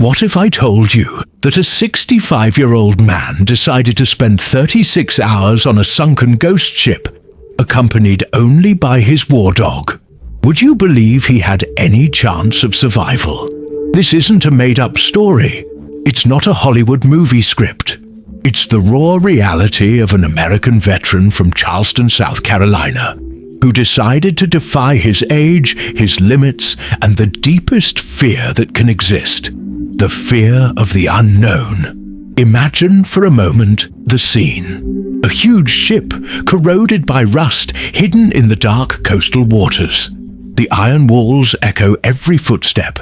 What if I told you that a 65-year-old man decided to spend 36 hours on a sunken ghost ship, accompanied only by his war dog? Would you believe he had any chance of survival? This isn't a made-up story. It's not a Hollywood movie script. It's the raw reality of an American veteran from Charleston, South Carolina, who decided to defy his age, his limits, and the deepest fear that can exist. The fear of the unknown. Imagine for a moment the scene. A huge ship, corroded by rust, hidden in the dark coastal waters. The iron walls echo every footstep,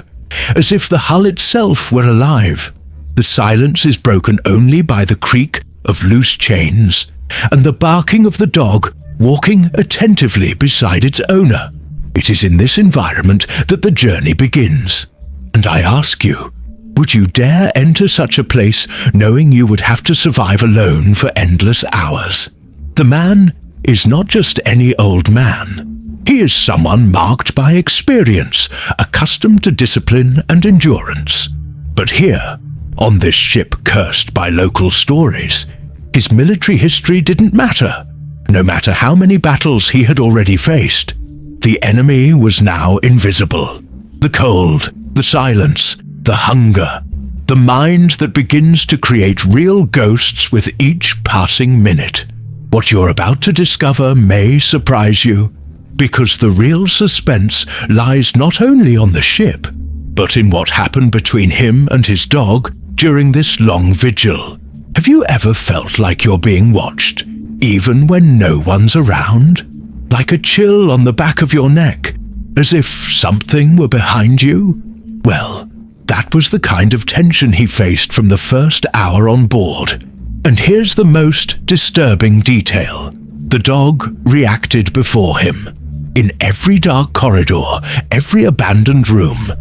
as if the hull itself were alive. The silence is broken only by the creak of loose chains and the barking of the dog walking attentively beside its owner. It is in this environment that the journey begins. And I ask you, would you dare enter such a place knowing you would have to survive alone for endless hours? The man is not just any old man. He is someone marked by experience, accustomed to discipline and endurance. But here, on this ship cursed by local stories, his military history didn't matter. No matter how many battles he had already faced, the enemy was now invisible. The cold, the silence, the hunger, the mind that begins to create real ghosts with each passing minute. What you're about to discover may surprise you, because the real suspense lies not only on the ship, but in what happened between him and his dog during this long vigil. Have you ever felt like you're being watched, even when no one's around? Like a chill on the back of your neck, as if something were behind you? Well, that was the kind of tension he faced from the first hour on board. And here's the most disturbing detail. The dog reacted before him. In every dark corridor, every abandoned room,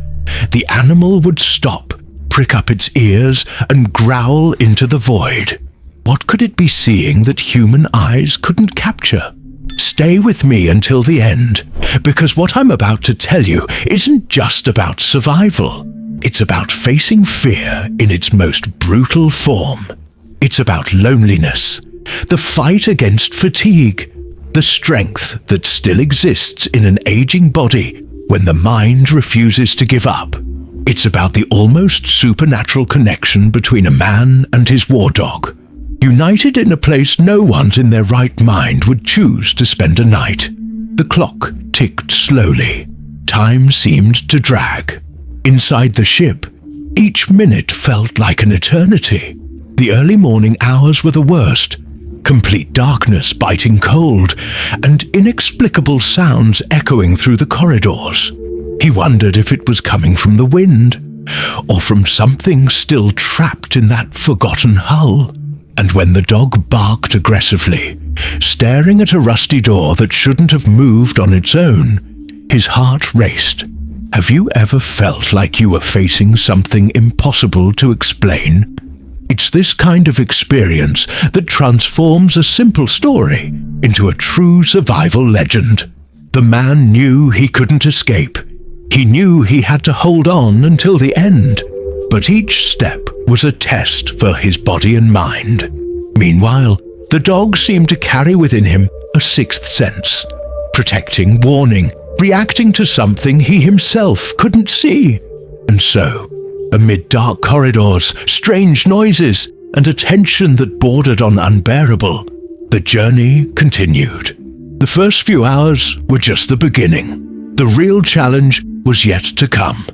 the animal would stop, prick up its ears, and growl into the void. What could it be seeing that human eyes couldn't capture? Stay with me until the end, because what I'm about to tell you isn't just about survival. It's about facing fear in its most brutal form. It's about loneliness, the fight against fatigue, the strength that still exists in an aging body when the mind refuses to give up. It's about the almost supernatural connection between a man and his war dog, united in a place no one's in their right mind would choose to spend a night. The clock ticked slowly. Time seemed to drag. Inside the ship, each minute felt like an eternity. The early morning hours were the worst. Complete darkness, biting cold, and inexplicable sounds echoing through the corridors. He wondered if it was coming from the wind, or from something still trapped in that forgotten hull. And when the dog barked aggressively, staring at a rusty door that shouldn't have moved on its own, his heart raced. Have you ever felt like you were facing something impossible to explain? It's this kind of experience that transforms a simple story into a true survival legend. The man knew he couldn't escape. He knew he had to hold on until the end. But each step was a test for his body and mind. Meanwhile, the dog seemed to carry within him a sixth sense, protecting, warning, reacting to something he himself couldn't see. And so, amid dark corridors, strange noises, and a tension that bordered on unbearable, the journey continued. The first few hours were just the beginning. The real challenge was yet to come.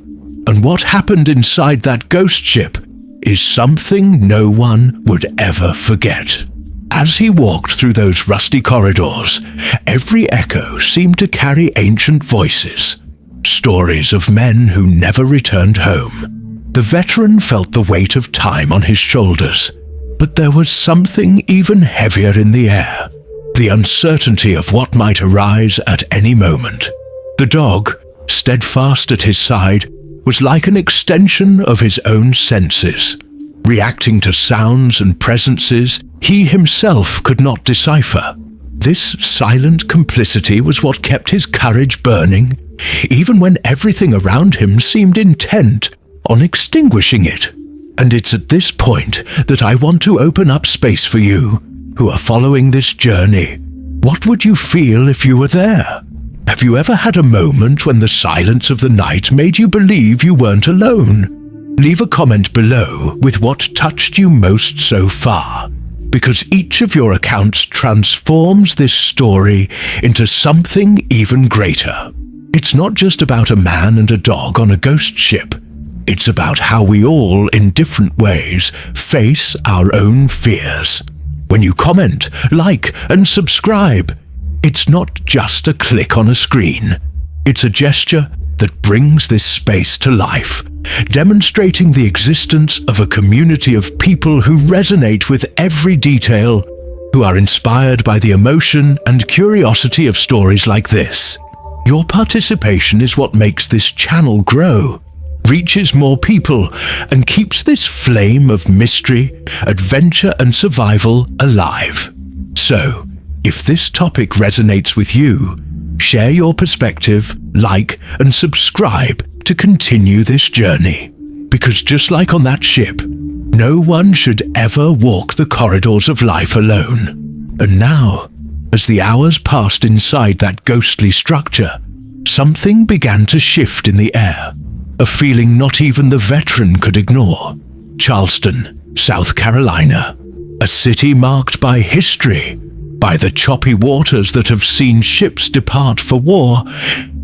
And what happened inside that ghost ship is something no one would ever forget. As he walked through those rusty corridors, every echo seemed to carry ancient voices, stories of men who never returned home. The veteran felt the weight of time on his shoulders, but there was something even heavier in the air, the uncertainty of what might arise at any moment. The dog, steadfast at his side, was like an extension of his own senses, reacting to sounds and presences he himself could not decipher. This silent complicity was what kept his courage burning, even when everything around him seemed intent on extinguishing it. And it's at this point that I want to open up space for you, who are following this journey. What would you feel if you were there? Have you ever had a moment when the silence of the night made you believe you weren't alone? Leave a comment below with what touched you most so far, because each of your accounts transforms this story into something even greater. It's not just about a man and a dog on a ghost ship. It's about how we all, in different ways, face our own fears. When you comment, like, and subscribe, it's not just a click on a screen. It's a gesture that brings this space to life, demonstrating the existence of a community of people who resonate with every detail, who are inspired by the emotion and curiosity of stories like this. Your participation is what makes this channel grow, reaches more people, and keeps this flame of mystery, adventure, and survival alive. So, if this topic resonates with you, share your perspective, like, and subscribe to continue this journey. Because just like on that ship, no one should ever walk the corridors of life alone. And now, as the hours passed inside that ghostly structure, something began to shift in the air. A feeling not even the veteran could ignore. Charleston, South Carolina, a city marked by history, by the choppy waters that have seen ships depart for war,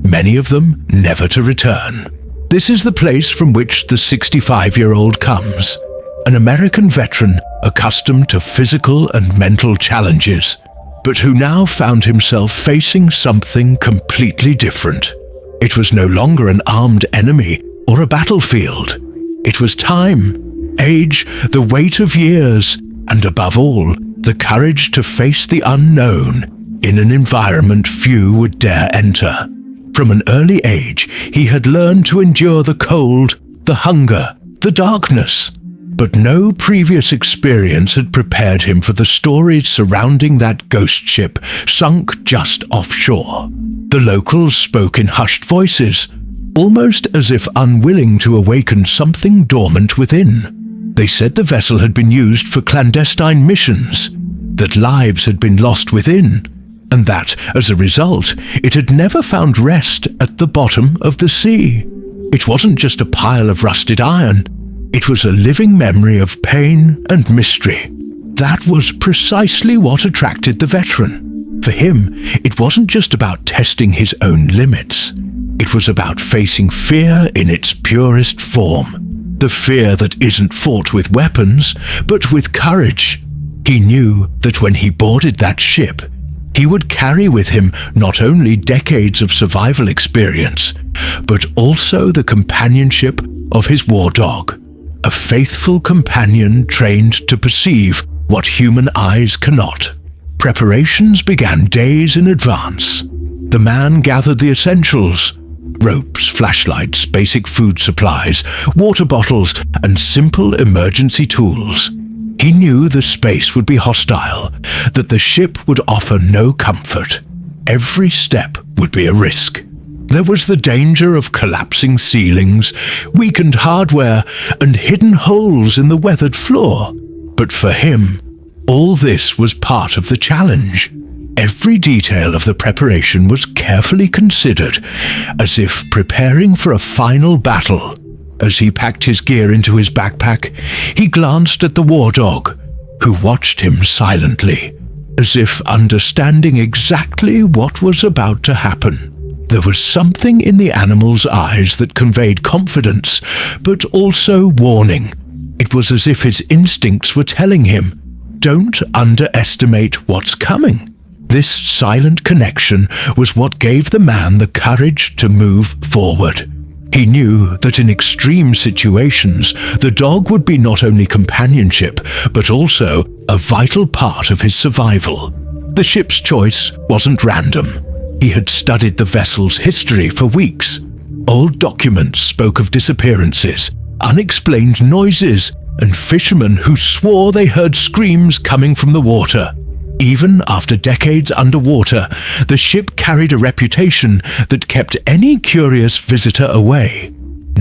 many of them never to return. This is the place from which the 65-year-old comes, an American veteran accustomed to physical and mental challenges, but who now found himself facing something completely different. It was no longer an armed enemy or a battlefield. It was time, age, the weight of years, and above all, the courage to face the unknown in an environment few would dare enter. From an early age, he had learned to endure the cold, the hunger, the darkness. But no previous experience had prepared him for the stories surrounding that ghost ship sunk just offshore. The locals spoke in hushed voices, almost as if unwilling to awaken something dormant within. They said the vessel had been used for clandestine missions, that lives had been lost within, and that, as a result, it had never found rest at the bottom of the sea. It wasn't just a pile of rusted iron. It was a living memory of pain and mystery. That was precisely what attracted the veteran. For him, it wasn't just about testing his own limits. It was about facing fear in its purest form. The fear that isn't fought with weapons, but with courage. He knew that when he boarded that ship, he would carry with him not only decades of survival experience, but also the companionship of his war dog, a faithful companion trained to perceive what human eyes cannot. Preparations began days in advance. The man gathered the essentials: ropes, flashlights, basic food supplies, water bottles, and simple emergency tools. He knew the space would be hostile, that the ship would offer no comfort. Every step would be a risk. There was the danger of collapsing ceilings, weakened hardware, and hidden holes in the weathered floor. But for him, all this was part of the challenge. Every detail of the preparation was carefully considered, as if preparing for a final battle. As he packed his gear into his backpack, he glanced at the war dog, who watched him silently, as if understanding exactly what was about to happen. There was something in the animal's eyes that conveyed confidence, but also warning. It was as if his instincts were telling him, "Don't underestimate what's coming." This silent connection was what gave the man the courage to move forward. He knew that in extreme situations, the dog would be not only companionship, but also a vital part of his survival. The ship's choice wasn't random. He had studied the vessel's history for weeks. Old documents spoke of disappearances, unexplained noises, and fishermen who swore they heard screams coming from the water. Even after decades underwater, the ship carried a reputation that kept any curious visitor away.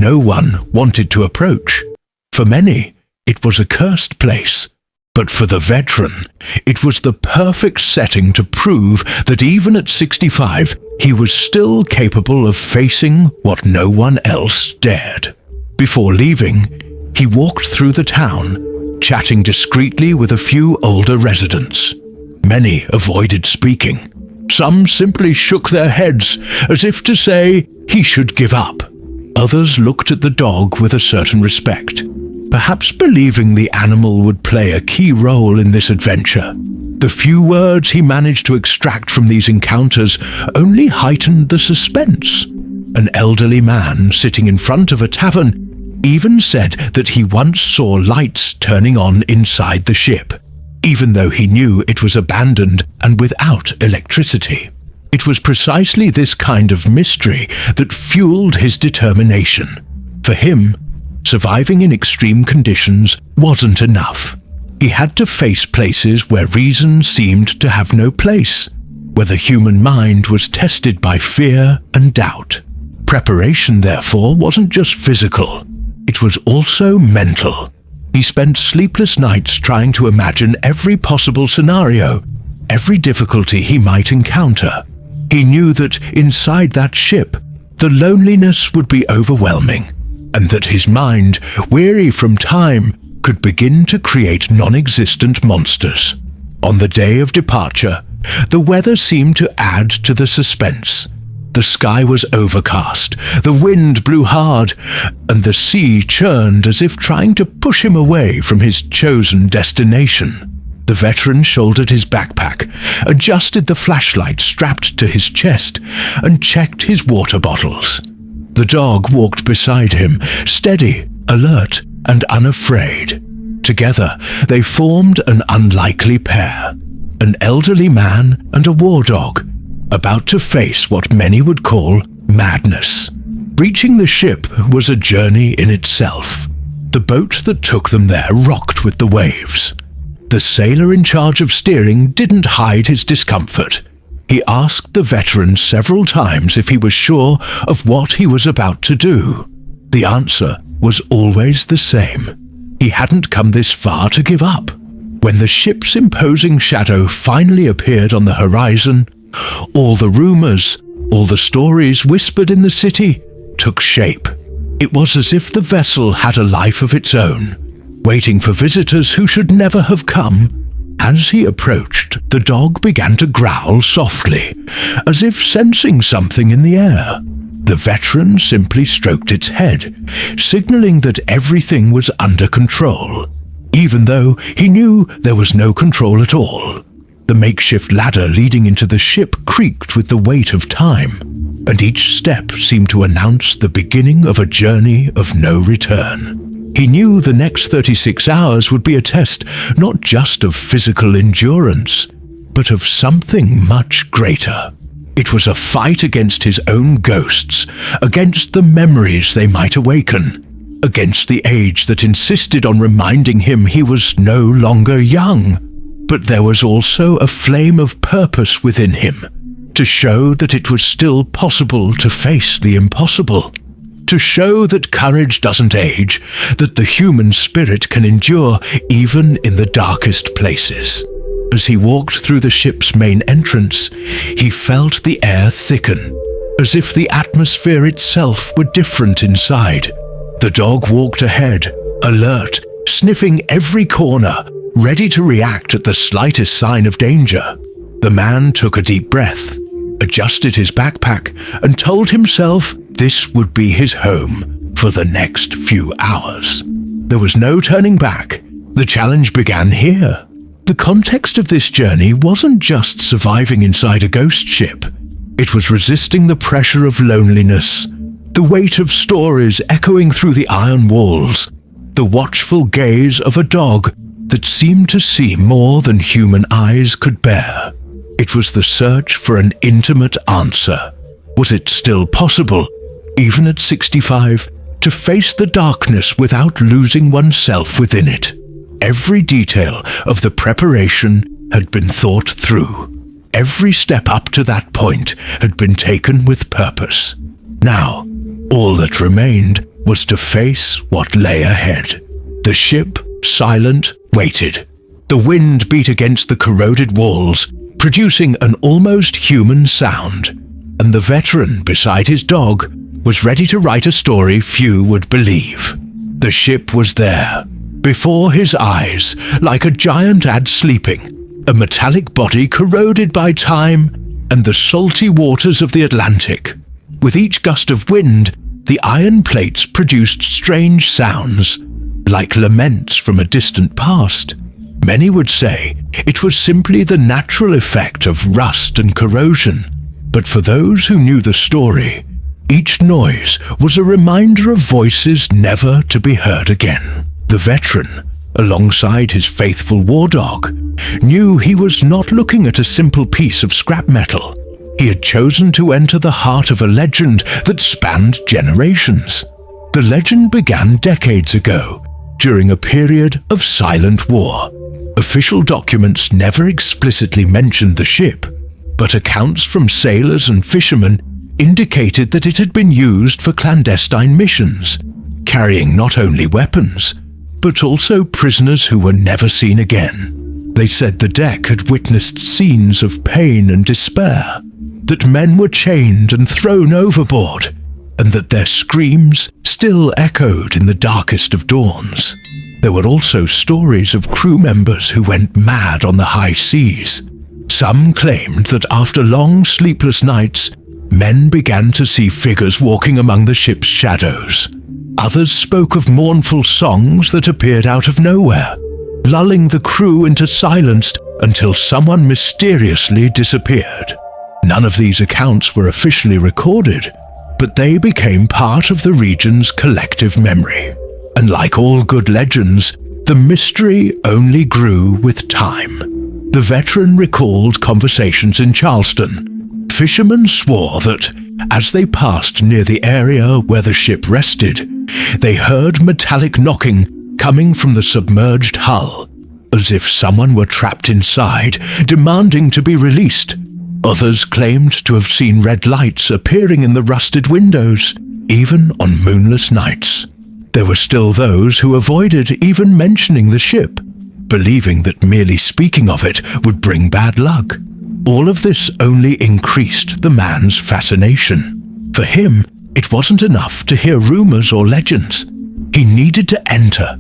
no one wanted to approach. For many, it was a cursed place. But for the veteran, it was the perfect setting to prove that even at 65, he was still capable of facing what no one else dared. Before leaving, he walked through the town, chatting discreetly with a few older residents. Many avoided speaking. Some simply shook their heads as if to say he should give up. Others looked at the dog with a certain respect, perhaps believing the animal would play a key role in this adventure. The few words he managed to extract from these encounters only heightened the suspense. An elderly man sitting in front of a tavern even said that he once saw lights turning on inside the ship, even though he knew it was abandoned and without electricity. It was precisely this kind of mystery that fueled his determination. For him, surviving in extreme conditions wasn't enough. He had to face places where reason seemed to have no place, where the human mind was tested by fear and doubt. Preparation, therefore, wasn't just physical. It was also mental. He spent sleepless nights trying to imagine every possible scenario, every difficulty he might encounter. He knew that inside that ship, the loneliness would be overwhelming, and that his mind, weary from time, could begin to create non-existent monsters. On the day of departure, the weather seemed to add to the suspense. The sky was overcast, the wind blew hard, and the sea churned as if trying to push him away from his chosen destination. The veteran shouldered his backpack, adjusted the flashlight strapped to his chest, and checked his water bottles. The dog walked beside him, steady, alert, and unafraid. Together, they formed an unlikely pair, an elderly man and a war dog, about to face what many would call madness. Reaching the ship was a journey in itself. The boat that took them there rocked with the waves. The sailor in charge of steering didn't hide his discomfort. He asked the veteran several times if he was sure of what he was about to do. The answer was always the same. He hadn't come this far to give up. When the ship's imposing shadow finally appeared on the horizon, all the rumors, all the stories whispered in the city, took shape. It was as if the vessel had a life of its own, waiting for visitors who should never have come. As he approached, the dog began to growl softly, as if sensing something in the air. The veteran simply stroked its head, signaling that everything was under control, even though he knew there was no control at all. The makeshift ladder leading into the ship creaked with the weight of time, and each step seemed to announce the beginning of a journey of no return. He knew the next 36 hours would be a test not just of physical endurance, but of something much greater. It was a fight against his own ghosts, against the memories they might awaken, against the age that insisted on reminding him he was no longer young. But there was also a flame of purpose within him, to show that it was still possible to face the impossible, to show that courage doesn't age, that the human spirit can endure even in the darkest places. As he walked through the ship's main entrance, he felt the air thicken, as if the atmosphere itself were different inside. The dog walked ahead, alert, sniffing every corner, ready to react at the slightest sign of danger. The man took a deep breath, adjusted his backpack, and told himself this would be his home for the next few hours. There was no turning back. The challenge began here. The context of this journey wasn't just surviving inside a ghost ship. It was resisting the pressure of loneliness, the weight of stories echoing through the iron walls, the watchful gaze of a dog that seemed to see more than human eyes could bear. It was the search for an intimate answer. Was it still possible, even at 65, to face the darkness without losing oneself within it? Every detail of the preparation had been thought through. Every step up to that point had been taken with purpose. Now, all that remained was to face what lay ahead. The ship, silent, waited. The wind beat against the corroded walls, producing an almost human sound, and the veteran beside his dog was ready to write a story few would believe. The ship was there, before his eyes, like a giant ad sleeping, a metallic body corroded by time and the salty waters of the Atlantic. With each gust of wind, the iron plates produced strange sounds, like laments from a distant past. Many would say it was simply the natural effect of rust and corrosion, but for those who knew the story, each noise was a reminder of voices never to be heard again. The veteran, alongside his faithful war dog, knew he was not looking at a simple piece of scrap metal. He had chosen to enter the heart of a legend that spanned generations. The legend began decades ago, during a period of silent war. Official documents never explicitly mentioned the ship, but accounts from sailors and fishermen indicated that it had been used for clandestine missions, carrying not only weapons, but also prisoners who were never seen again. They said the deck had witnessed scenes of pain and despair, that men were chained and thrown overboard, and that their screams still echoed in the darkest of dawns. There were also stories of crew members who went mad on the high seas. Some claimed that after long sleepless nights, men began to see figures walking among the ship's shadows. Others spoke of mournful songs that appeared out of nowhere, lulling the crew into silence until someone mysteriously disappeared. None of these accounts were officially recorded, but they became part of the region's collective memory. And like all good legends, the mystery only grew with time. The veteran recalled conversations in Charleston. Fishermen swore that, as they passed near the area where the ship rested, they heard metallic knocking coming from the submerged hull, as if someone were trapped inside, demanding to be released. Others claimed to have seen red lights appearing in the rusted windows, even on moonless nights. There were still those who avoided even mentioning the ship, believing that merely speaking of it would bring bad luck. All of this only increased the man's fascination. For him, it wasn't enough to hear rumors or legends. He needed to enter,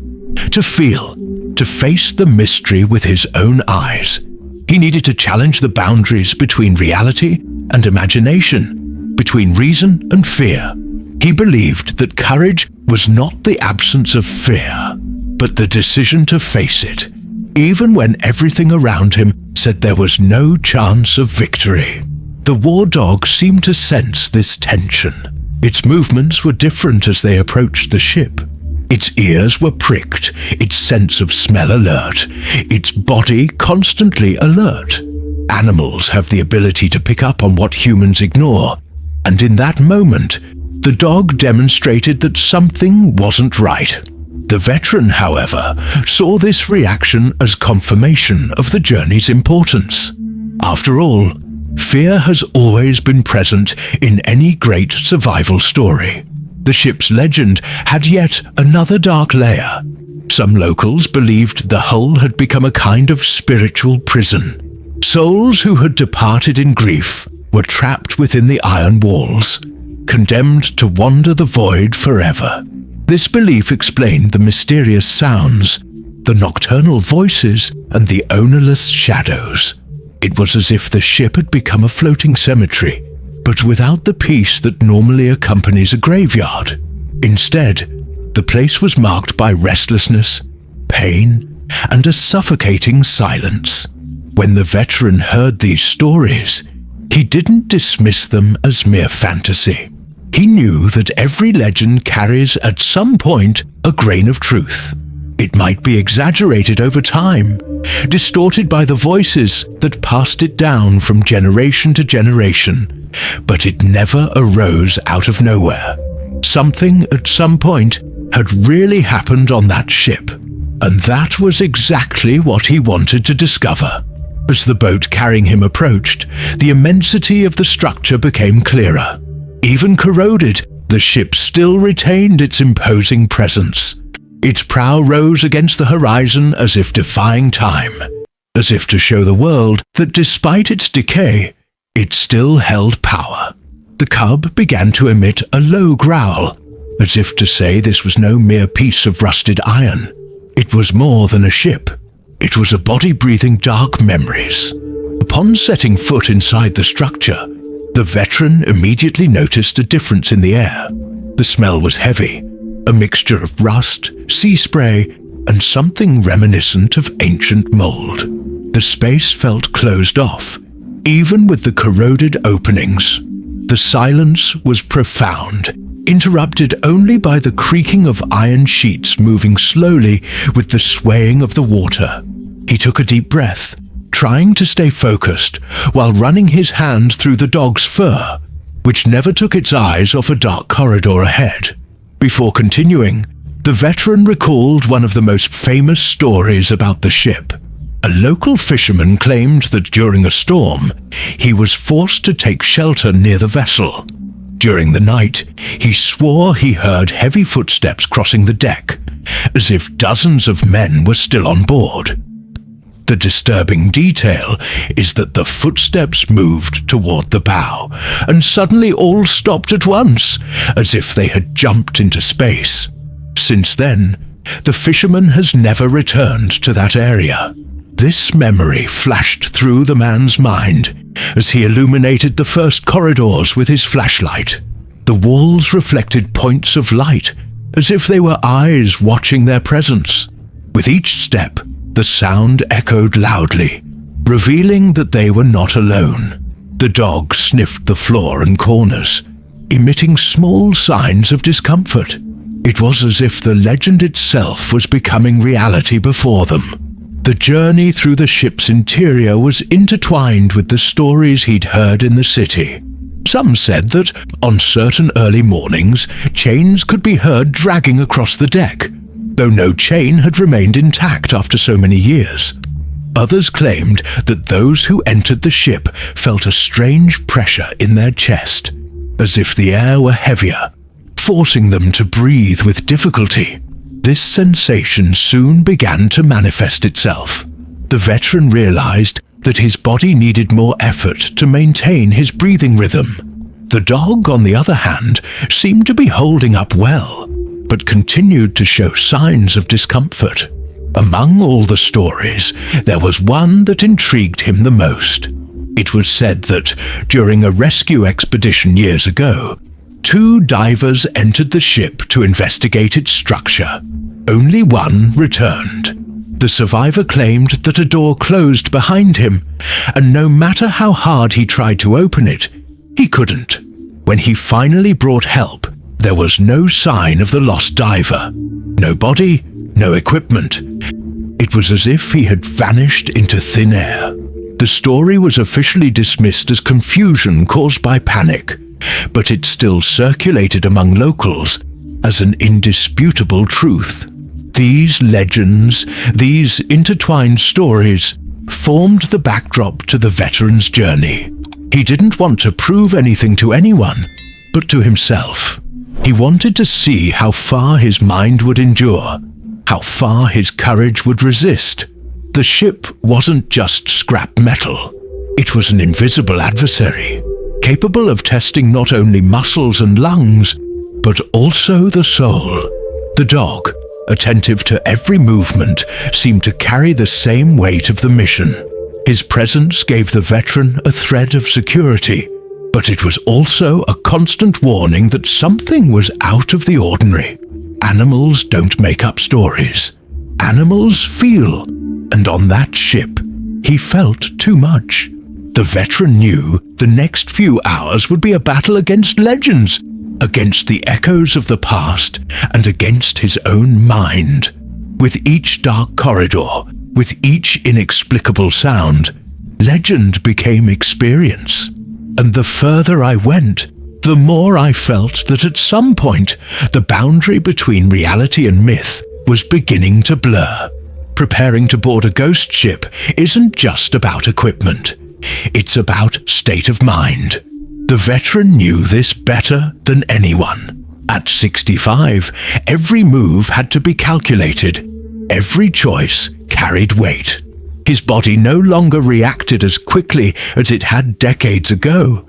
to feel, to face the mystery with his own eyes. He needed to challenge the boundaries between reality and imagination, between reason and fear. He believed that courage was not the absence of fear, but the decision to face it, even when everything around him said there was no chance of victory. The war dog seemed to sense this tension. Its movements were different as they approached the ship. Its ears were pricked, its sense of smell alert, its body constantly alert. Animals have the ability to pick up on what humans ignore, and in that moment, the dog demonstrated that something wasn't right. The veteran, however, saw this reaction as confirmation of the journey's importance. After all, fear has always been present in any great survival story. The ship's legend had yet another dark layer. Some locals believed the hull had become a kind of spiritual prison. Souls who had departed in grief were trapped within the iron walls, condemned to wander the void forever. This belief explained the mysterious sounds, the nocturnal voices, and the ownerless shadows. It was as if the ship had become a floating cemetery, but without the peace that normally accompanies a graveyard. Instead, the place was marked by restlessness, pain, and a suffocating silence. When the veteran heard these stories, he didn't dismiss them as mere fantasy. He knew that every legend carries at some point a grain of truth. It might be exaggerated over time, distorted by the voices that passed it down from generation to generation, but it never arose out of nowhere. Something at some point had really happened on that ship, and that was exactly what he wanted to discover. As the boat carrying him approached, the immensity of the structure became clearer. Even corroded, The ship still retained its imposing presence. Its prow rose against the horizon as if defying time, as if to show the world that despite its decay, it still held power. The cub began to emit a low growl, as if to say this was no mere piece of rusted iron. It was more than a ship. It was a body breathing dark memories. Upon setting foot inside the structure, the veteran immediately noticed a difference in the air. The smell was heavy, a mixture of rust, sea spray, and something reminiscent of ancient mold. The space felt closed off, even with the corroded openings. The silence was profound, interrupted only by the creaking of iron sheets moving slowly with the swaying of the water. He took a deep breath, trying to stay focused while running his hand through the dog's fur, which never took its eyes off a dark corridor ahead. Before continuing, the veteran recalled one of the most famous stories about the ship. A local fisherman claimed that during a storm, he was forced to take shelter near the vessel. During the night, he swore he heard heavy footsteps crossing the deck, as if dozens of men were still on board. The disturbing detail is that the footsteps moved toward the bow, and suddenly all stopped at once, as if they had jumped into space. Since then, the fisherman has never returned to that area. This memory flashed through the man's mind as he illuminated the first corridors with his flashlight. The walls reflected points of light, as if they were eyes watching their presence. With each step, the sound echoed loudly, revealing that they were not alone. The dog sniffed the floor and corners, emitting small signs of discomfort. It was as if the legend itself was becoming reality before them. The journey through the ship's interior was intertwined with the stories he'd heard in the city. Some said that, on certain early mornings, chains could be heard dragging across the deck, though no chain had remained intact after so many years. Others claimed that those who entered the ship felt a strange pressure in their chest, as if the air were heavier, forcing them to breathe with difficulty. This sensation soon began to manifest itself. The veteran realized that his body needed more effort to maintain his breathing rhythm. The dog, on the other hand, seemed to be holding up well, but continued to show signs of discomfort. Among all the stories, there was one that intrigued him the most. It was said that, during a rescue expedition years ago, 2 divers entered the ship to investigate its structure. Only one returned. The survivor claimed that a door closed behind him, and no matter how hard he tried to open it, he couldn't. When he finally brought help, there was no sign of the lost diver. No body, no equipment. It was as if he had vanished into thin air. The story was officially dismissed as confusion caused by panic, but it still circulated among locals as an indisputable truth. These legends, these intertwined stories, formed the backdrop to the veteran's journey. He didn't want to prove anything to anyone, but to himself. He wanted to see how far his mind would endure, how far his courage would resist. The ship wasn't just scrap metal. It was an invisible adversary, capable of testing not only muscles and lungs, but also the soul. The dog, attentive to every movement, seemed to carry the same weight of the mission. His presence gave the veteran a thread of security, but it was also a constant warning that something was out of the ordinary. Animals don't make up stories. Animals feel, and on that ship, he felt too much. The veteran knew the next few hours would be a battle against legends, against the echoes of the past, and against his own mind. With each dark corridor, with each inexplicable sound, legend became experience. And the further I went, the more I felt that at some point, the boundary between reality and myth was beginning to blur. Preparing to board a ghost ship isn't just about equipment. It's about state of mind. The veteran knew this better than anyone. At 65, every move had to be calculated. Every choice carried weight. His body no longer reacted as quickly as it had decades ago,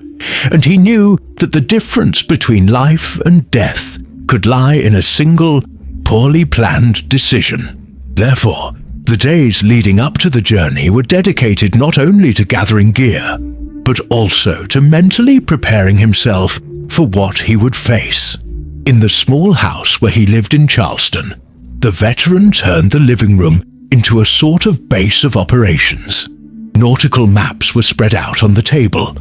and he knew that the difference between life and death could lie in a single, poorly planned decision. Therefore, the days leading up to the journey were dedicated not only to gathering gear, but also to mentally preparing himself for what he would face. In the small house where he lived in Charleston, the veteran turned the living room into a sort of base of operations. Nautical maps were spread out on the table,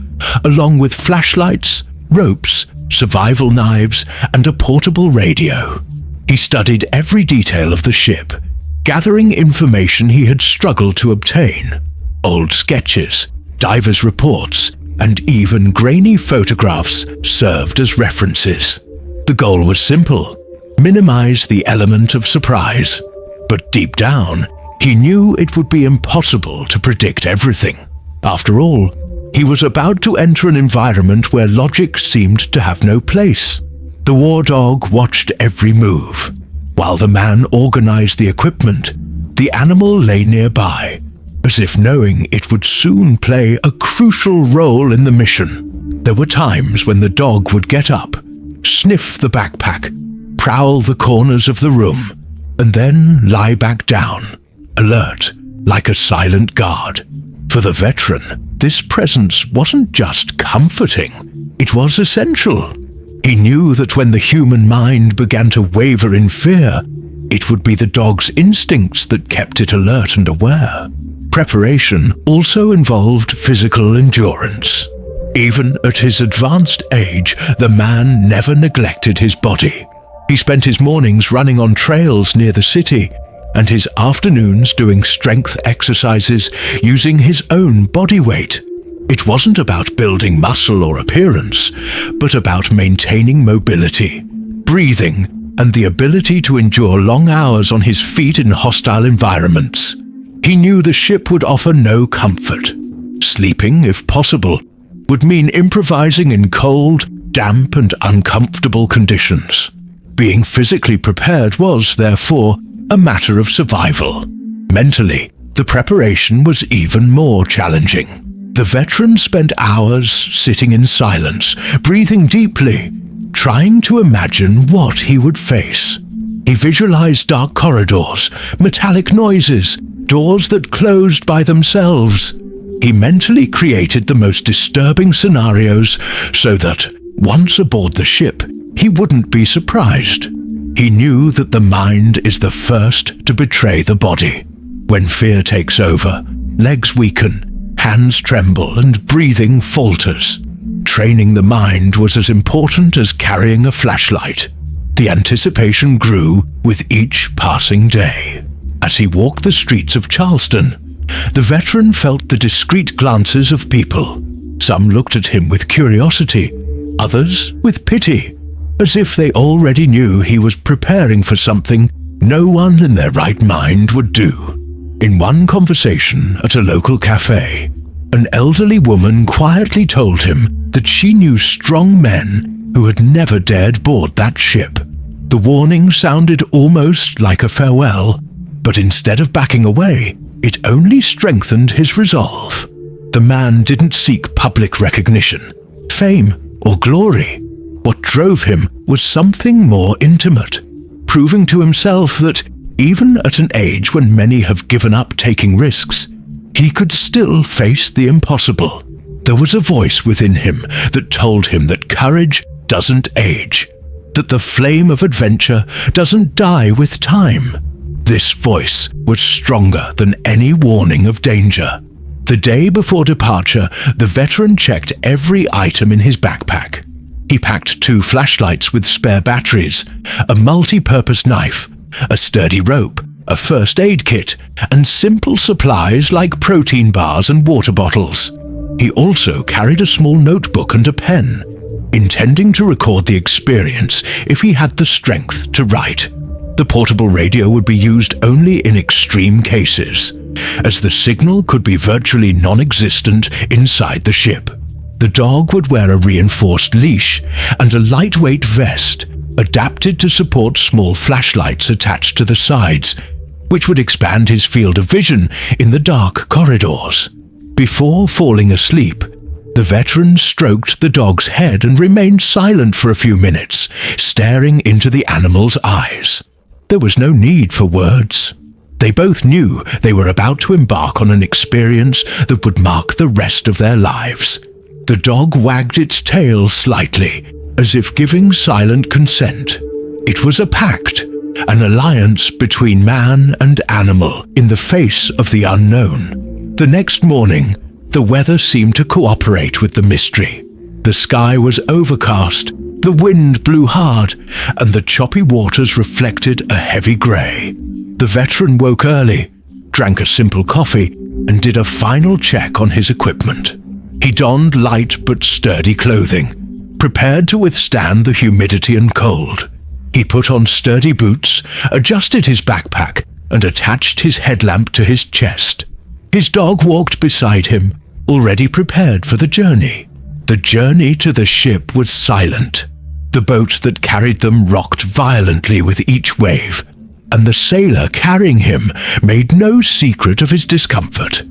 along with flashlights, ropes, survival knives, and a portable radio. He studied every detail of the ship, gathering information he had struggled to obtain. Old sketches, divers' reports, and even grainy photographs served as references. The goal was simple: minimize the element of surprise. But deep down, he knew it would be impossible to predict everything. After all, he was about to enter an environment where logic seemed to have no place. The war dog watched every move. While the man organized the equipment, the animal lay nearby, as if knowing it would soon play a crucial role in the mission. There were times when the dog would get up, sniff the backpack, prowl the corners of the room, and then lie back down, alert, like a silent guard. For the veteran, this presence wasn't just comforting, it was essential. He knew that when the human mind began to waver in fear, it would be the dog's instincts that kept it alert and aware. Preparation also involved physical endurance. Even at his advanced age, the man never neglected his body. He spent his mornings running on trails near the city, and his afternoons doing strength exercises using his own body weight. It wasn't about building muscle or appearance, but about maintaining mobility, breathing, and the ability to endure long hours on his feet in hostile environments. He knew the ship would offer no comfort. Sleeping, if possible, would mean improvising in cold, damp, and uncomfortable conditions. Being physically prepared was, therefore, a matter of survival. Mentally, the preparation was even more challenging. The veteran spent hours sitting in silence, breathing deeply, trying to imagine what he would face. He visualized dark corridors, metallic noises, doors that closed by themselves. He mentally created the most disturbing scenarios so that, once aboard the ship, he wouldn't be surprised. He knew that the mind is the first to betray the body. When fear takes over, legs weaken, hands tremble, and breathing falters. Training the mind was as important as carrying a flashlight. The anticipation grew with each passing day. As he walked the streets of Charleston, the veteran felt the discreet glances of people. Some looked at him with curiosity, others with pity, as if they already knew he was preparing for something no one in their right mind would do. In one conversation at a local cafe, an elderly woman quietly told him that she knew strong men who had never dared board that ship. The warning sounded almost like a farewell, but instead of backing away, it only strengthened his resolve. The man didn't seek public recognition, fame, or glory. What drove him was something more intimate, proving to himself that even at an age when many have given up taking risks, he could still face the impossible. There was a voice within him that told him that courage doesn't age, that the flame of adventure doesn't die with time. This voice was stronger than any warning of danger. The day before departure, the veteran checked every item in his backpack. He packed 2 flashlights with spare batteries, a multi-purpose knife, a sturdy rope, a first aid kit, and simple supplies like protein bars and water bottles. He also carried a small notebook and a pen, intending to record the experience if he had the strength to write. The portable radio would be used only in extreme cases, as the signal could be virtually non-existent inside the ship. The dog would wear a reinforced leash and a lightweight vest, adapted to support small flashlights attached to the sides, which would expand his field of vision in the dark corridors. Before falling asleep, the veteran stroked the dog's head and remained silent for a few minutes, staring into the animal's eyes. There was no need for words. They both knew they were about to embark on an experience that would mark the rest of their lives. The dog wagged its tail slightly, as if giving silent consent. It was a pact, an alliance between man and animal in the face of the unknown. The next morning, the weather seemed to cooperate with the mystery. The sky was overcast, the wind blew hard, and the choppy waters reflected a heavy grey. The veteran woke early, drank a simple coffee, and did a final check on his equipment. He donned light but sturdy clothing, prepared to withstand the humidity and cold. He put on sturdy boots, adjusted his backpack, and attached his headlamp to his chest. His dog walked beside him, already prepared for the journey. The journey to the ship was silent. The boat that carried them rocked violently with each wave, and the sailor carrying him made no secret of his discomfort.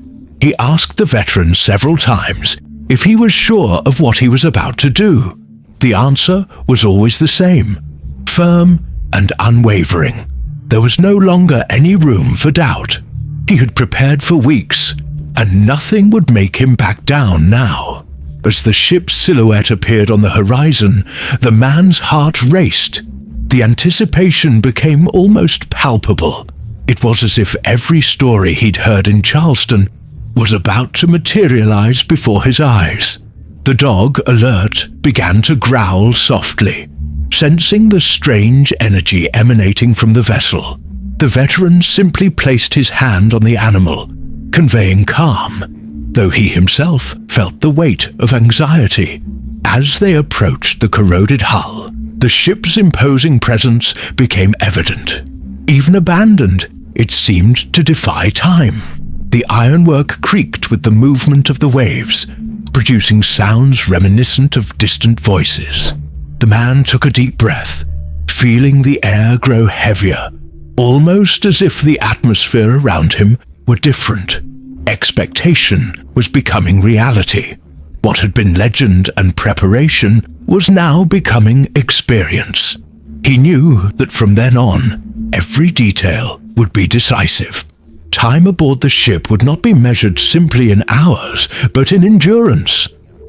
He asked the veteran several times if he was sure of what he was about to do. The answer was always the same, firm and unwavering. There was no longer any room for doubt. He had prepared for weeks, and nothing would make him back down now. As the ship's silhouette appeared on the horizon, the man's heart raced. The anticipation became almost palpable. It was as if every story he'd heard in Charleston was about to materialize before his eyes. The dog, alert, began to growl softly, sensing the strange energy emanating from the vessel. The veteran simply placed his hand on the animal, conveying calm, though he himself felt the weight of anxiety. As they approached the corroded hull, the ship's imposing presence became evident. Even abandoned, it seemed to defy time. The ironwork creaked with the movement of the waves, producing sounds reminiscent of distant voices. The man took a deep breath, feeling the air grow heavier, almost as if the atmosphere around him were different. Expectation was becoming reality. What had been legend and preparation was now becoming experience. He knew that from then on, every detail would be decisive. Time aboard the ship would not be measured simply in hours, but in endurance.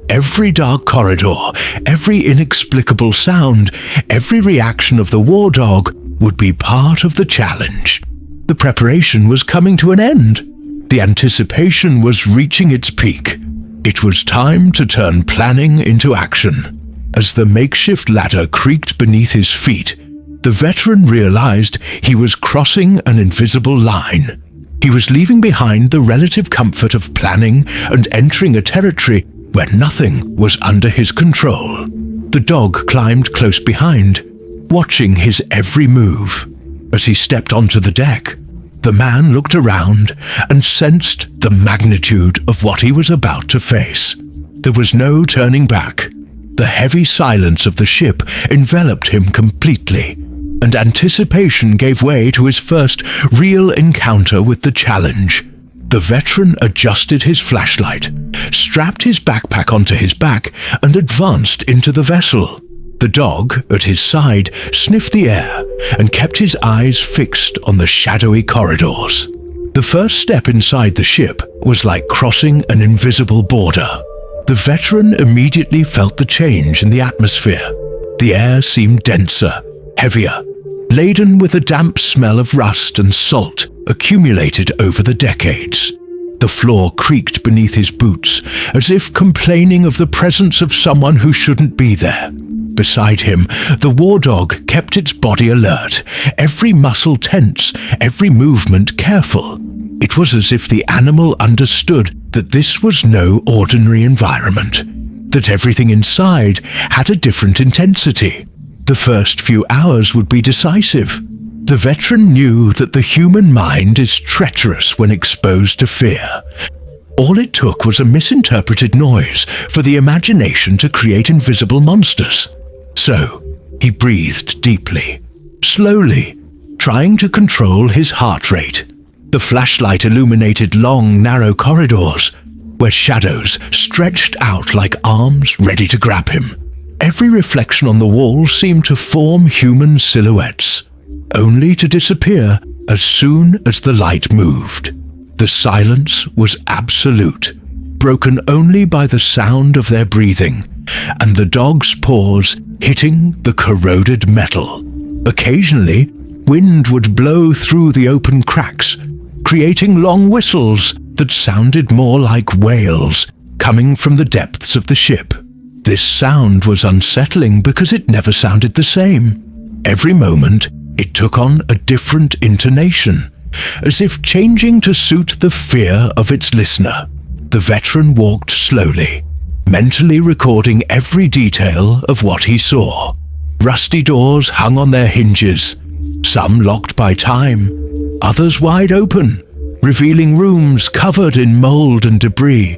Every dark corridor, every inexplicable sound, every reaction of the war dog would be part of the challenge. The preparation was coming to an end. The anticipation was reaching its peak. It was time to turn planning into action. As the makeshift ladder creaked beneath his feet, the veteran realized he was crossing an invisible line. He was leaving behind the relative comfort of planning and entering a territory where nothing was under his control. The dog climbed close behind, watching his every move. As he stepped onto the deck, the man looked around and sensed the magnitude of what he was about to face. There was no turning back. The heavy silence of the ship enveloped him completely, and anticipation gave way to his first real encounter with the challenge. The veteran adjusted his flashlight, strapped his backpack onto his back, and advanced into the vessel. The dog, at his side, sniffed the air and kept his eyes fixed on the shadowy corridors. The first step inside the ship was like crossing an invisible border. The veteran immediately felt the change in the atmosphere. The air seemed denser, heavier, laden with a damp smell of rust and salt accumulated over the decades. The floor creaked beneath his boots, as if complaining of the presence of someone who shouldn't be there. Beside him, the war dog kept its body alert, every muscle tense, every movement careful. It was as if the animal understood that this was no ordinary environment, that everything inside had a different intensity. The first few hours would be decisive. The veteran knew that the human mind is treacherous when exposed to fear. All it took was a misinterpreted noise for the imagination to create invisible monsters. So, He breathed deeply, slowly, trying to control his heart rate. The flashlight illuminated long, narrow corridors where shadows stretched out like arms ready to grab him. Every reflection on the wall seemed to form human silhouettes, only to disappear as soon as the light moved. The silence was absolute, broken only by the sound of their breathing and the dog's paws hitting the corroded metal. Occasionally, wind would blow through the open cracks, creating long whistles that sounded more like wails coming from the depths of the ship. This sound was unsettling because it never sounded the same. Every moment, it took on a different intonation, as if changing to suit the fear of its listener. The veteran walked slowly, mentally recording every detail of what he saw. Rusty doors hung on their hinges, some locked by time, others wide open, revealing rooms covered in mold and debris.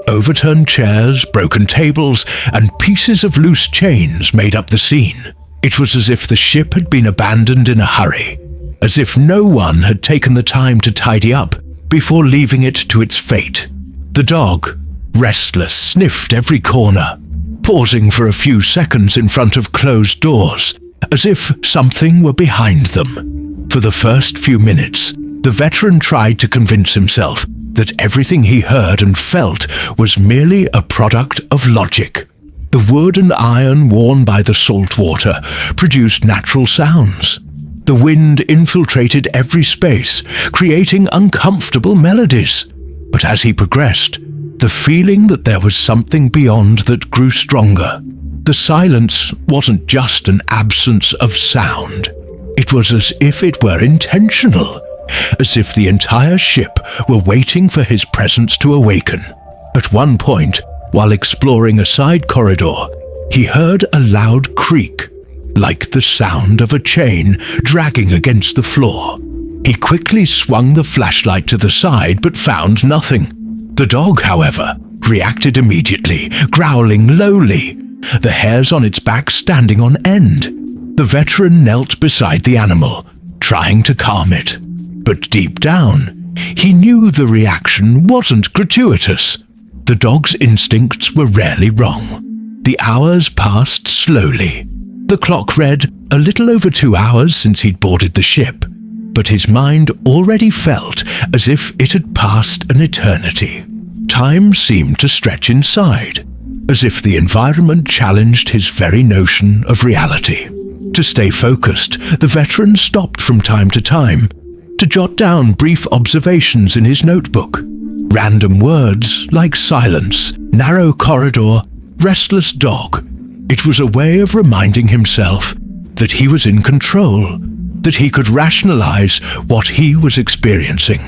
Overturned chairs, broken tables, and pieces of loose chains made up the scene. It was as if the ship had been abandoned in a hurry, as if no one had taken the time to tidy up before leaving it to its fate. The dog, restless, sniffed every corner, pausing for a few seconds in front of closed doors, as if something were behind them. For the first few minutes, the veteran tried to convince himself that everything he heard and felt was merely a product of logic. The wood and iron worn by the salt water produced natural sounds. The wind infiltrated every space, creating uncomfortable melodies. But as he progressed, the feeling that there was something beyond that grew stronger. The silence wasn't just an absence of sound. It was as if it were intentional, as if the entire ship were waiting for his presence to awaken. At one point, while exploring a side corridor, he heard a loud creak, like the sound of a chain dragging against the floor. He quickly swung the flashlight to the side but found nothing. The dog, however, reacted immediately, growling lowly, the hairs on its back standing on end. The veteran knelt beside the animal, trying to calm it. But deep down, he knew the reaction wasn't gratuitous. The dog's instincts were rarely wrong. The hours passed slowly. The clock read a little over 2 hours since he'd boarded the ship, but his mind already felt as if it had passed an eternity. Time seemed to stretch inside, as if the environment challenged his very notion of reality. To stay focused, the veteran stopped from time to time to jot down brief observations in his notebook. Random words like silence, narrow corridor, restless dog. It was a way of reminding himself that he was in control, that he could rationalize what he was experiencing.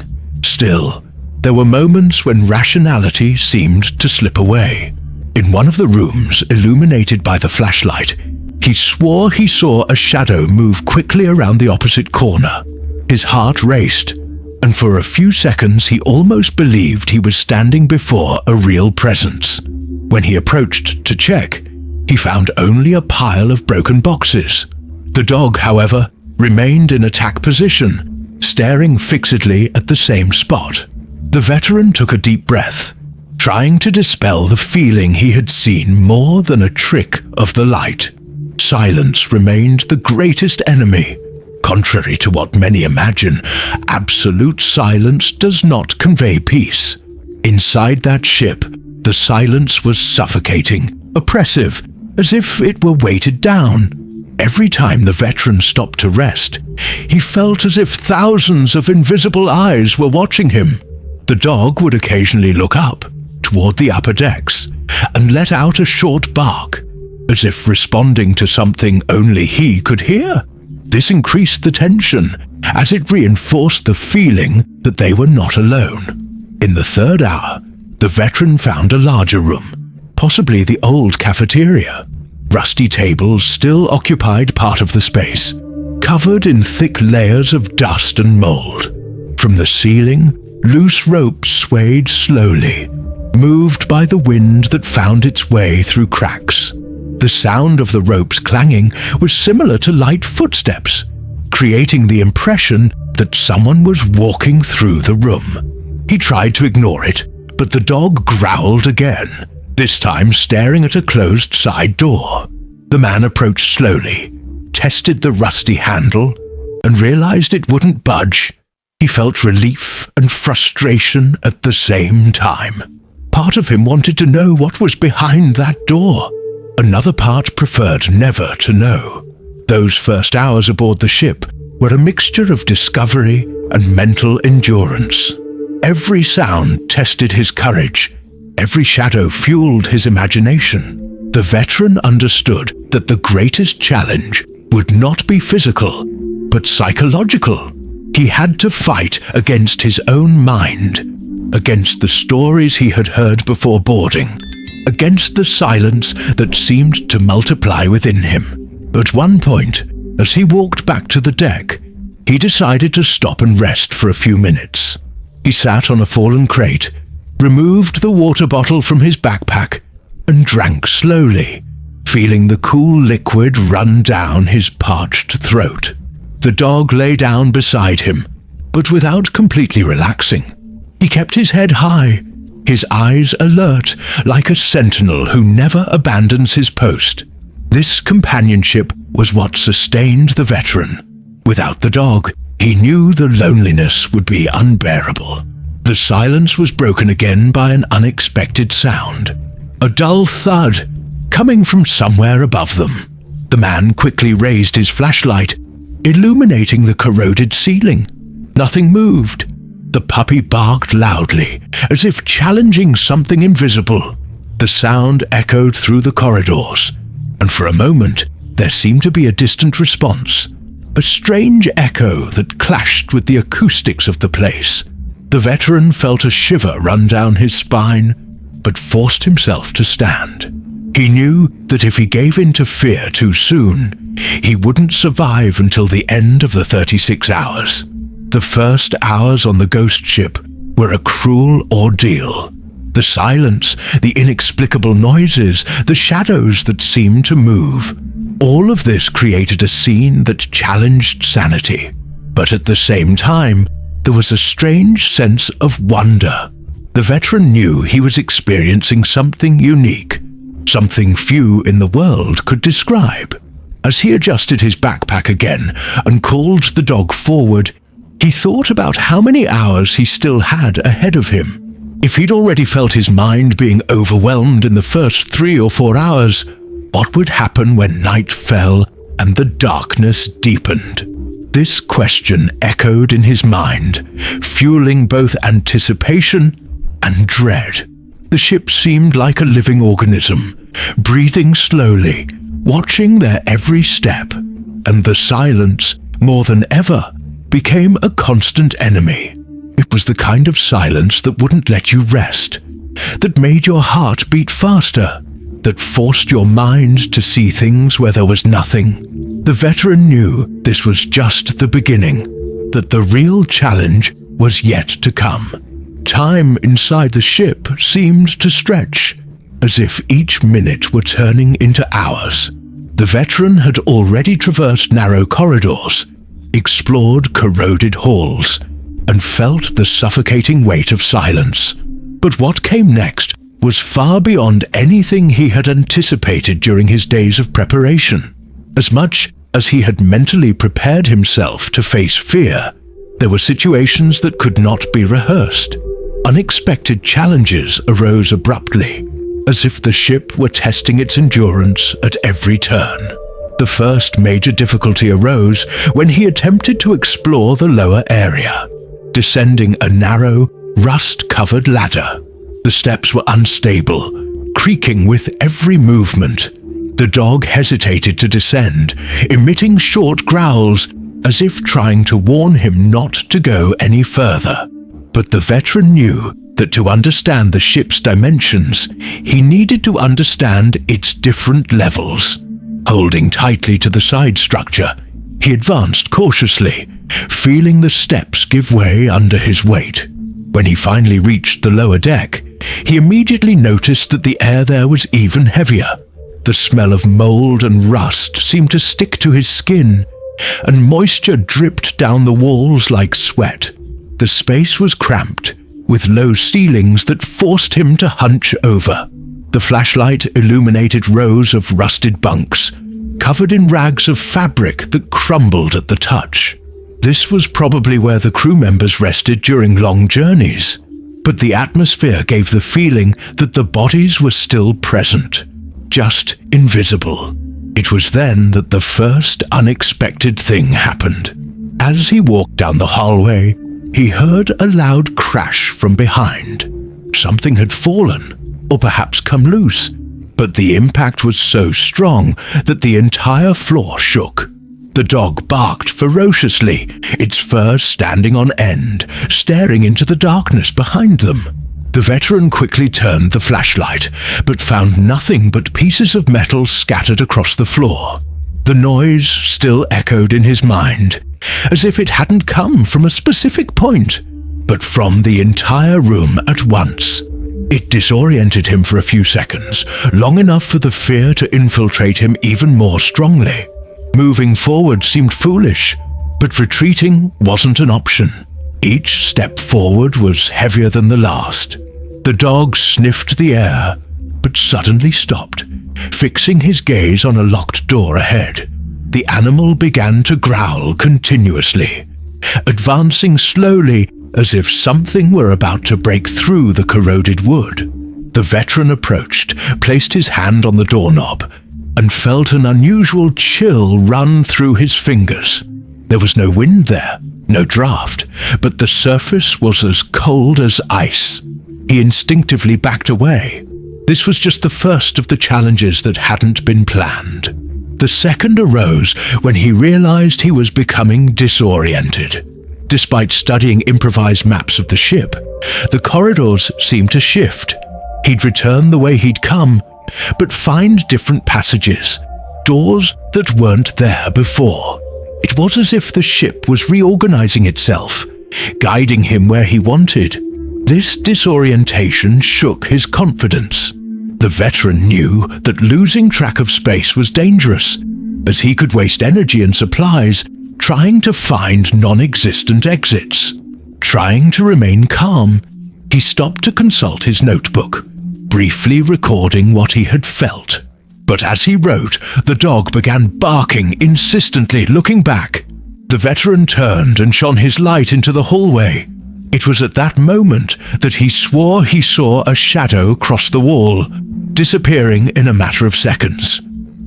Still, there were moments when rationality seemed to slip away. In one of the rooms illuminated by the flashlight, he swore he saw a shadow move quickly around the opposite corner. His heart raced, and for a few seconds he almost believed he was standing before a real presence. When he approached to check, he found only a pile of broken boxes. The dog, however, remained in attack position, staring fixedly at the same spot. The veteran took a deep breath, trying to dispel the feeling he had seen more than a trick of the light. Silence remained the greatest enemy. Contrary to what many imagine, absolute silence does not convey peace. Inside that ship, the silence was suffocating, oppressive, as if it were weighted down. Every time the veteran stopped to rest, he felt as if thousands of invisible eyes were watching him. The dog would occasionally look up, toward the upper decks, and let out a short bark, as if responding to something only he could hear. This increased the tension, as it reinforced the feeling that they were not alone. In the third hour, the veteran found a larger room, possibly the old cafeteria. Rusty tables still occupied part of the space, covered in thick layers of dust and mold. From the ceiling, loose ropes swayed slowly, moved by the wind that found its way through cracks. The sound of the ropes clanging was similar to light footsteps, creating the impression that someone was walking through the room. He tried to ignore it, but the dog growled again, this time staring at a closed side door. The man approached slowly, tested the rusty handle, and realized it wouldn't budge. He felt relief and frustration at the same time. Part of him wanted to know what was behind that door. Another part preferred never to know. Those first hours aboard the ship were a mixture of discovery and mental endurance. Every sound tested his courage. Every shadow fueled his imagination. The veteran understood that the greatest challenge would not be physical, but psychological. He had to fight against his own mind, against the stories he had heard before boarding, against the silence that seemed to multiply within him. At one point, as he walked back to the deck, he decided to stop and rest for a few minutes. He sat on a fallen crate, removed the water bottle from his backpack, and drank slowly, feeling the cool liquid run down his parched throat. The dog lay down beside him, but without completely relaxing. He kept his head high, his eyes alert, like a sentinel who never abandons his post. This companionship was what sustained the veteran. Without the dog, he knew the loneliness would be unbearable. The silence was broken again by an unexpected sound. A dull thud, coming from somewhere above them. The man quickly raised his flashlight, illuminating the corroded ceiling. Nothing moved. The puppy barked loudly, as if challenging something invisible. The sound echoed through the corridors, and for a moment there seemed to be a distant response, a strange echo that clashed with the acoustics of the place. The veteran felt a shiver run down his spine, but forced himself to stand. He knew that if he gave in to fear too soon, he wouldn't survive until the end of the 36 hours. The first hours on the ghost ship were a cruel ordeal. The silence, the inexplicable noises, the shadows that seemed to move, all of this created a scene that challenged sanity. But at the same time, there was a strange sense of wonder. The veteran knew he was experiencing something unique, something few in the world could describe. As he adjusted his backpack again and called the dog forward, he thought about how many hours he still had ahead of him. If he'd already felt his mind being overwhelmed in the first 3 or 4 hours, what would happen when night fell and the darkness deepened? This question echoed in his mind, fueling both anticipation and dread. The ship seemed like a living organism, breathing slowly, watching their every step, and the silence, more than ever, became a constant enemy. It was the kind of silence that wouldn't let you rest, that made your heart beat faster, that forced your mind to see things where there was nothing. The veteran knew this was just the beginning, that the real challenge was yet to come. Time inside the ship seemed to stretch, as if each minute were turning into hours. The veteran had already traversed narrow corridors, explored corroded halls, and felt the suffocating weight of silence. But what came next was far beyond anything he had anticipated during his days of preparation. As much as he had mentally prepared himself to face fear, there were situations that could not be rehearsed. Unexpected challenges arose abruptly, as if the ship were testing its endurance at every turn. The first major difficulty arose when he attempted to explore the lower area, descending a narrow, rust-covered ladder. The steps were unstable, creaking with every movement. The dog hesitated to descend, emitting short growls, as if trying to warn him not to go any further. But the veteran knew that to understand the ship's dimensions, he needed to understand its different levels. Holding tightly to the side structure, he advanced cautiously, feeling the steps give way under his weight. When he finally reached the lower deck, he immediately noticed that the air there was even heavier. The smell of mold and rust seemed to stick to his skin, and moisture dripped down the walls like sweat. The space was cramped, with low ceilings that forced him to hunch over. The flashlight illuminated rows of rusted bunks, covered in rags of fabric that crumbled at the touch. This was probably where the crew members rested during long journeys, but the atmosphere gave the feeling that the bodies were still present, just invisible. It was then that the first unexpected thing happened. As he walked down the hallway, he heard a loud crash from behind. Something had fallen, or perhaps come loose, but the impact was so strong that the entire floor shook. The dog barked ferociously, its fur standing on end, staring into the darkness behind them. The veteran quickly turned the flashlight, but found nothing but pieces of metal scattered across the floor. The noise still echoed in his mind, as if it hadn't come from a specific point, but from the entire room at once. It disoriented him for a few seconds, long enough for the fear to infiltrate him even more strongly. Moving forward seemed foolish, but retreating wasn't an option. Each step forward was heavier than the last. The dog sniffed the air, but suddenly stopped, fixing his gaze on a locked door ahead. The animal began to growl continuously, advancing slowly as if something were about to break through the corroded wood. The veteran approached, placed his hand on the doorknob, and felt an unusual chill run through his fingers. There was no wind there, no draft, but the surface was as cold as ice. He instinctively backed away. This was just the first of the challenges that hadn't been planned. The second arose when he realized he was becoming disoriented. Despite studying improvised maps of the ship, the corridors seemed to shift. He'd return the way he'd come, but find different passages, doors that weren't there before. It was as if the ship was reorganizing itself, guiding him where he wanted. This disorientation shook his confidence. The veteran knew that losing track of space was dangerous, as he could waste energy and supplies trying to find non-existent exits. Trying to remain calm, he stopped to consult his notebook, briefly recording what he had felt. But as he wrote, the dog began barking insistently, looking back. The veteran turned and shone his light into the hallway. It was at that moment that he swore he saw a shadow cross the wall, disappearing in a matter of seconds.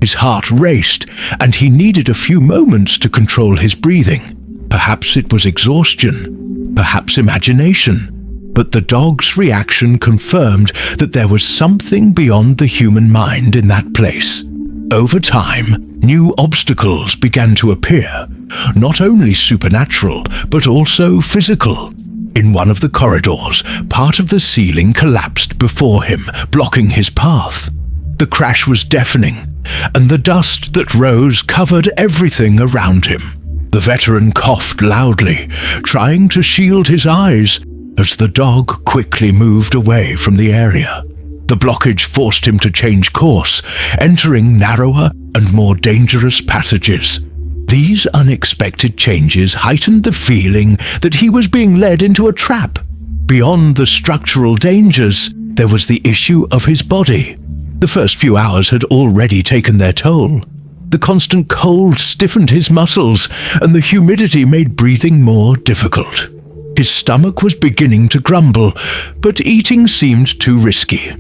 His heart raced, and he needed a few moments to control his breathing. Perhaps it was exhaustion, perhaps imagination, but the dog's reaction confirmed that there was something beyond the human mind in that place. Over time, new obstacles began to appear, not only supernatural, but also physical. In one of the corridors, part of the ceiling collapsed before him, blocking his path. The crash was deafening, and the dust that rose covered everything around him. The veteran coughed loudly, trying to shield his eyes, as the dog quickly moved away from the area. The blockage forced him to change course, entering narrower and more dangerous passages. These unexpected changes heightened the feeling that he was being led into a trap. Beyond the structural dangers, there was the issue of his body. The first few hours had already taken their toll. The constant cold stiffened his muscles, and the humidity made breathing more difficult. His stomach was beginning to grumble, but eating seemed too risky.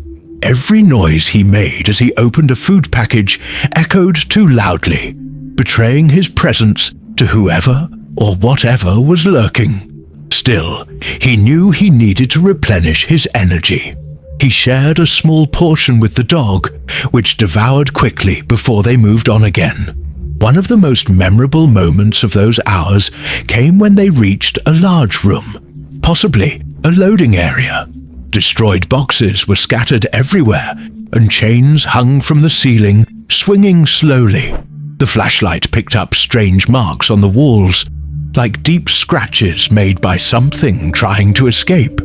Every noise he made as he opened a food package echoed too loudly, betraying his presence to whoever or whatever was lurking. Still, he knew he needed to replenish his energy. He shared a small portion with the dog, which devoured quickly before they moved on again. One of the most memorable moments of those hours came when they reached a large room, possibly a loading area. Destroyed boxes were scattered everywhere, and chains hung from the ceiling, swinging slowly. The flashlight picked up strange marks on the walls, like deep scratches made by something trying to escape.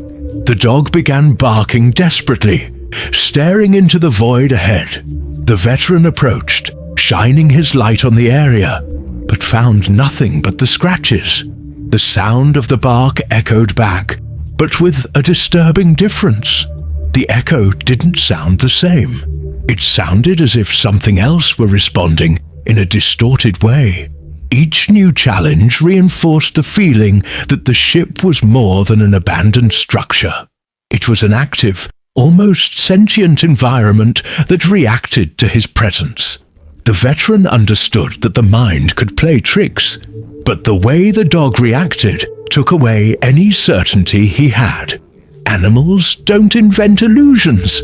The dog began barking desperately, staring into the void ahead. The veteran approached, shining his light on the area, but found nothing but the scratches. The sound of the bark echoed back, but with a disturbing difference. The echo didn't sound the same. It sounded as if something else were responding in a distorted way. Each new challenge reinforced the feeling that the ship was more than an abandoned structure. It was an active, almost sentient environment that reacted to his presence. The veteran understood that the mind could play tricks, but the way the dog reacted took away any certainty he had. Animals don't invent illusions.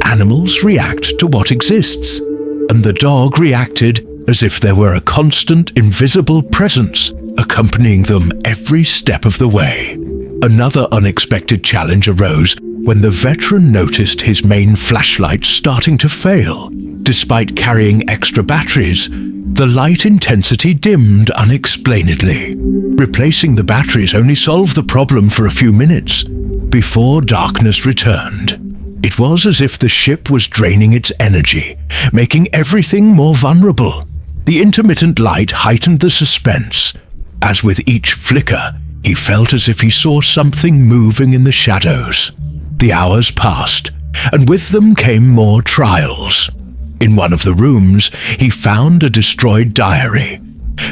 Animals react to what exists, and the dog reacted as if there were a constant, invisible presence accompanying them every step of the way. Another unexpected challenge arose when the veteran noticed his main flashlight starting to fail. Despite carrying extra batteries, the light intensity dimmed unexplainedly. Replacing the batteries only solved the problem for a few minutes before darkness returned. It was as if the ship was draining its energy, making everything more vulnerable. The intermittent light heightened the suspense. As with each flicker, he felt as if he saw something moving in the shadows. The hours passed, and with them came more trials. In one of the rooms, he found a destroyed diary.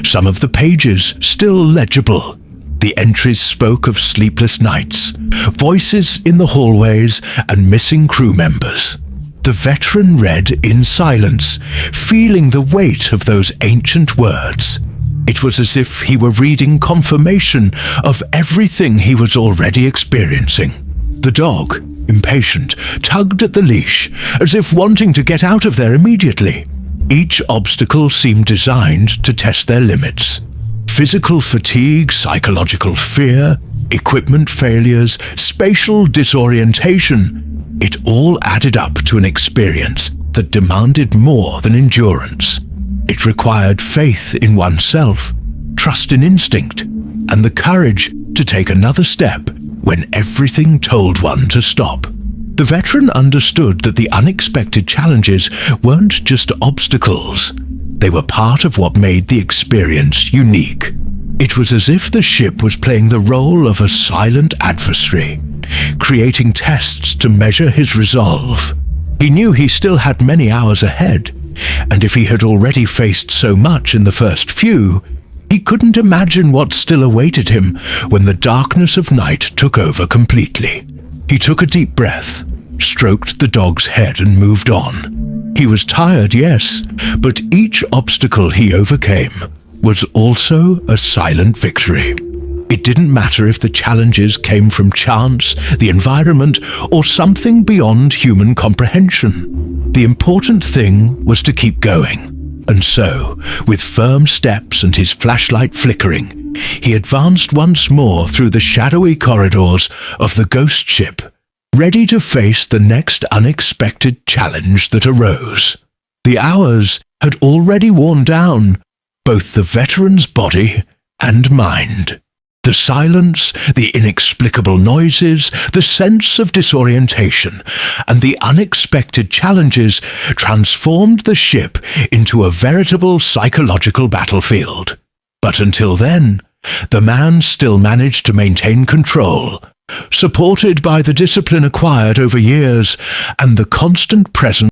Some of the pages still legible. The entries spoke of sleepless nights, voices in the hallways, and missing crew members. The veteran read in silence, feeling the weight of those ancient words. It was as if he were reading confirmation of everything he was already experiencing. The dog, impatient, tugged at the leash, as if wanting to get out of there immediately. Each obstacle seemed designed to test their limits. Physical fatigue, psychological fear, equipment failures, spatial disorientation. It all added up to an experience that demanded more than endurance. It required faith in oneself, trust in instinct, and the courage to take another step when everything told one to stop. The veteran understood that the unexpected challenges weren't just obstacles. They were part of what made the experience unique. It was as if the ship was playing the role of a silent adversary, creating tests to measure his resolve. He knew he still had many hours ahead, and if he had already faced so much in the first few, he couldn't imagine what still awaited him when the darkness of night took over completely. He took a deep breath, stroked the dog's head, and moved on. He was tired, yes, but each obstacle he overcame was also a silent victory. It didn't matter if the challenges came from chance, the environment, or something beyond human comprehension. The important thing was to keep going. And so, with firm steps and his flashlight flickering, he advanced once more through the shadowy corridors of the ghost ship, ready to face the next unexpected challenge that arose. The hours had already worn down both the veteran's body and mind. The silence, the inexplicable noises, the sense of disorientation, and the unexpected challenges transformed the ship into a veritable psychological battlefield. But until then, the man still managed to maintain control, supported by the discipline acquired over years and the constant presence